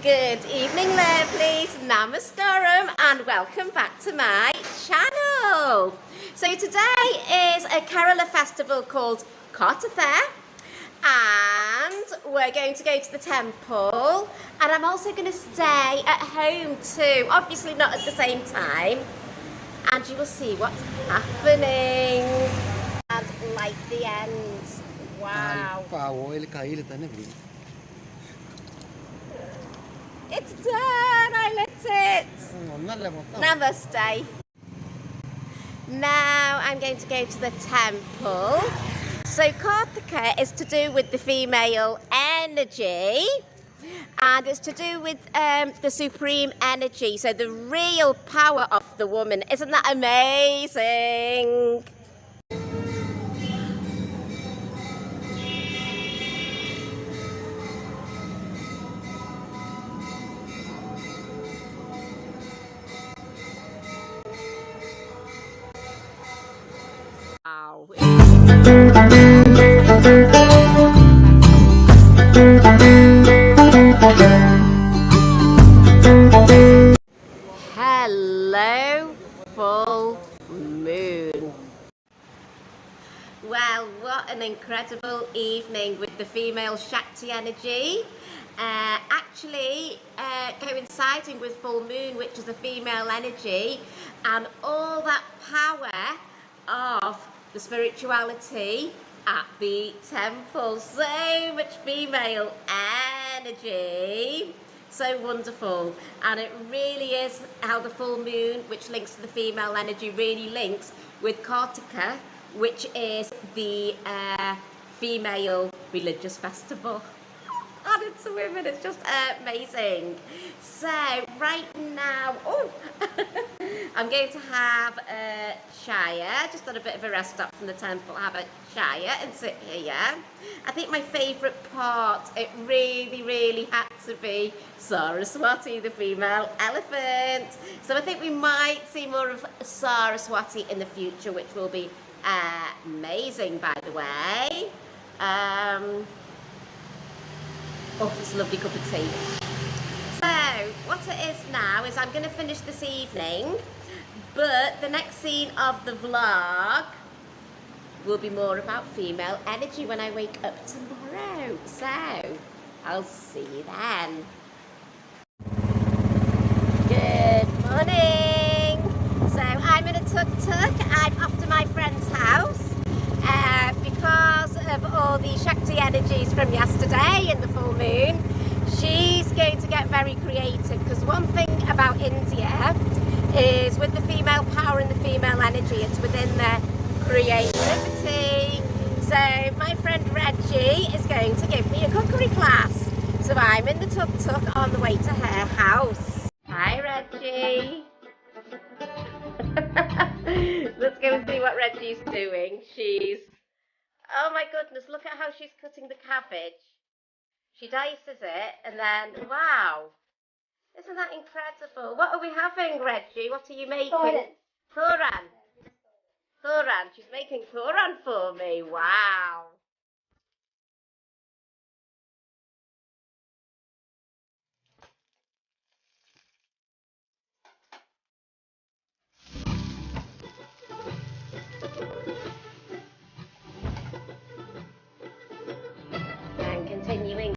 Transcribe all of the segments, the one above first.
Good evening, lovelies, namaskaram, and welcome back to my channel. So today is a Kerala festival called Karthika, and we're going to go to the temple, and I'm also going to stay at home too, obviously not at the same time, and you will see what's happening and light the ends. Wow. It's done! I lit it! Namaste. Now I'm going to go to the temple. So Karthika is to do with the female energy, and it's to do with the supreme energy, so the real power of the woman. Isn't that amazing? Wow. Hello, full moon. Well, what an incredible evening with the female Shakti energy. Actually coinciding with full moon, which is the female energy, and all that power of the spirituality at the temple. So much female energy. So wonderful, and it really is how the full moon, which links to the female energy, really links with Karthika, which is the female religious festival. And it's women, it's just amazing. So right now, I'm going to have a chaya, just on a bit of a rest stop from the temple, have a chaya and sit here. I think my favourite part, it really had to be Saraswati, the female elephant. So I think we might see more of Saraswati in the future, which will be amazing, by the way. Oh, it's a lovely cup of tea. So, what it is now is I'm going to finish this evening, but the next scene of the vlog will be more about female energy when I wake up tomorrow. So, I'll see you then. Good morning. So, I'm in a tuk-tuk. I'm off to my friend's house. Because of all the Shakti energies from yesterday and the full moon, she's going to get very creative, because one thing about India is with the female power and the female energy, it's within their creativity. So my friend Reje is going to give me a cookery class. So I'm in the tuk-tuk on the way to her house. Hi Reje. Let's go and see what Reggie's doing. Oh my goodness, look at how she's cutting the cabbage. She dices it and then, wow. Isn't that incredible? What are we having, Reggie? What are you making? Thoran. Thoran. She's making thoran for me. Wow. And continuing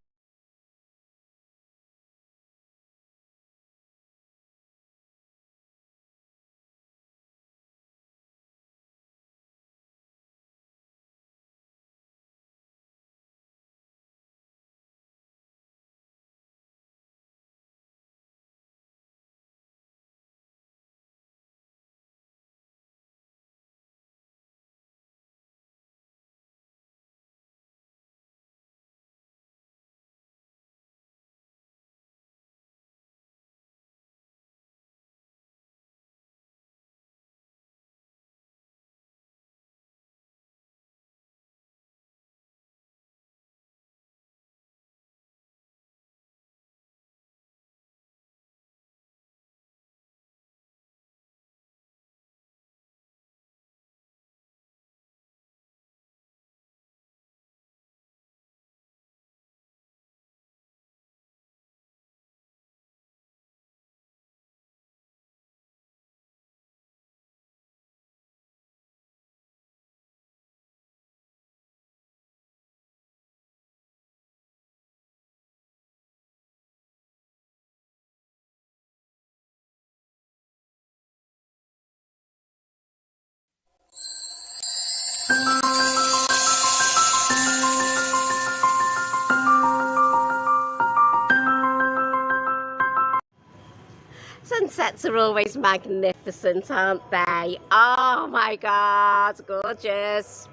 sunsets are always magnificent, aren't they? Oh my God, gorgeous.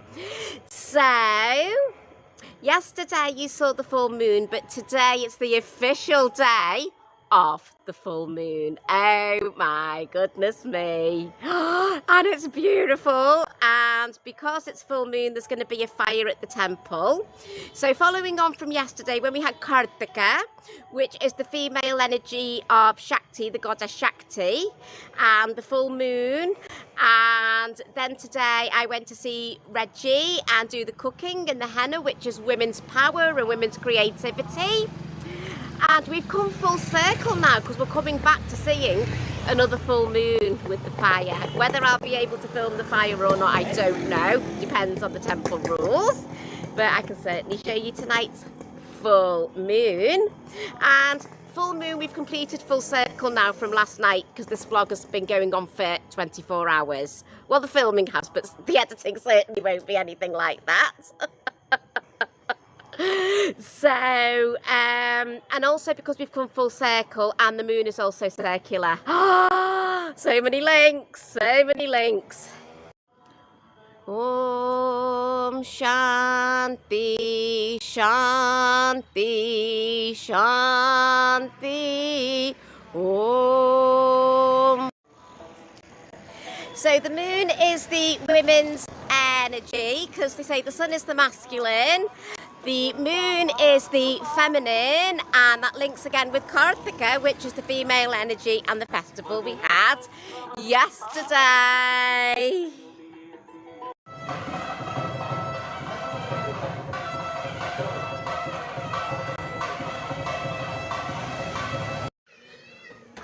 So, yesterday you saw the full moon, but today it's the official day of the full moon. Oh my goodness me. And it's beautiful, and because it's full moon there's going to be a fire at the temple. So following on from yesterday when we had Karthika, which is the female energy of Shakti, the goddess Shakti, and the full moon, and then today I went to see Reje and do the cooking and the henna, which is women's power and women's creativity. And we've come full circle now because we're coming back to seeing another full moon with the fire. Whether I'll be able to film the fire or not, I don't know. Depends on the temple rules. But I can certainly show you tonight's full moon. And full moon, we've completed full circle now from last night because this vlog has been going on for 24 hours. Well, the filming has, but the editing certainly won't be anything like that. So, and also because we've come full circle and the moon is also circular. So many links, so many links. Om Shanti, Shanti, Shanti, Om. So the moon is the women's energy because they say the sun is the masculine. The moon is the feminine, and that links again with Karthika, which is the female energy, and the festival we had yesterday.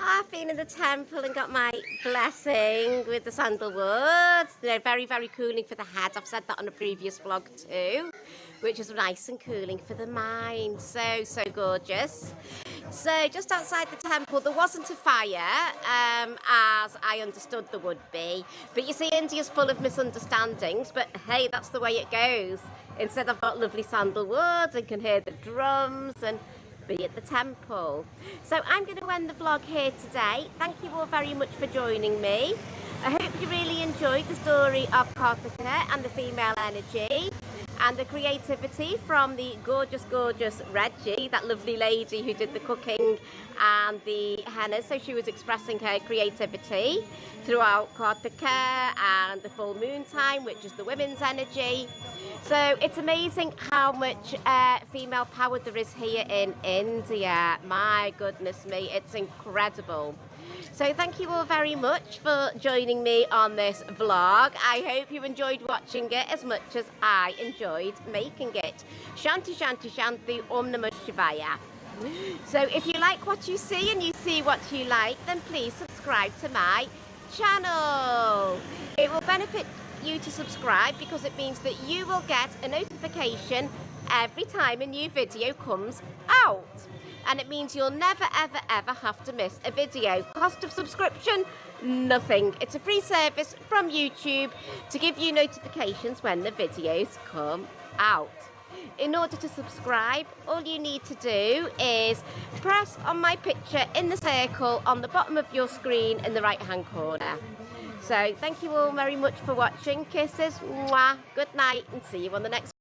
I've been in the temple and got my blessing with the sandalwoods. They're very, very cooling for the head. I've said that on a previous vlog too, which is nice and cooling for the mind. So, so gorgeous. So just outside the temple, there wasn't a fire, as I understood there would be. But you see, India's full of misunderstandings, but hey, that's the way it goes. Instead, I've got lovely sandalwoods and can hear the drums and be at the temple. So I'm going to end the vlog here today. Thank you all very much for joining me. I hope you really enjoyed the story of Karthika and the female energy and the creativity from the gorgeous, gorgeous Reje, that lovely lady who did the cooking and the henna. So she was expressing her creativity throughout Karthika and the full moon time, which is the women's energy. So it's amazing how much female power there is here in India. My goodness me, it's incredible. So thank you all very much for joining me on this vlog. I hope you enjoyed watching it as much as I enjoyed making it. Shanti, Shanti, Shanti, Om Namah Shivaya. So if you like what you see and you see what you like, then please subscribe to my channel. It will benefit you to subscribe because it means that you will get a notification every time a new video comes out. And it means you'll never, ever, ever have to miss a video. Cost of subscription? Nothing. It's a free service from YouTube to give you notifications when the videos come out. In order to subscribe, all you need to do is press on my picture in the circle on the bottom of your screen in the right-hand corner. So thank you all very much for watching. Kisses, mwah, good night, and see you on the next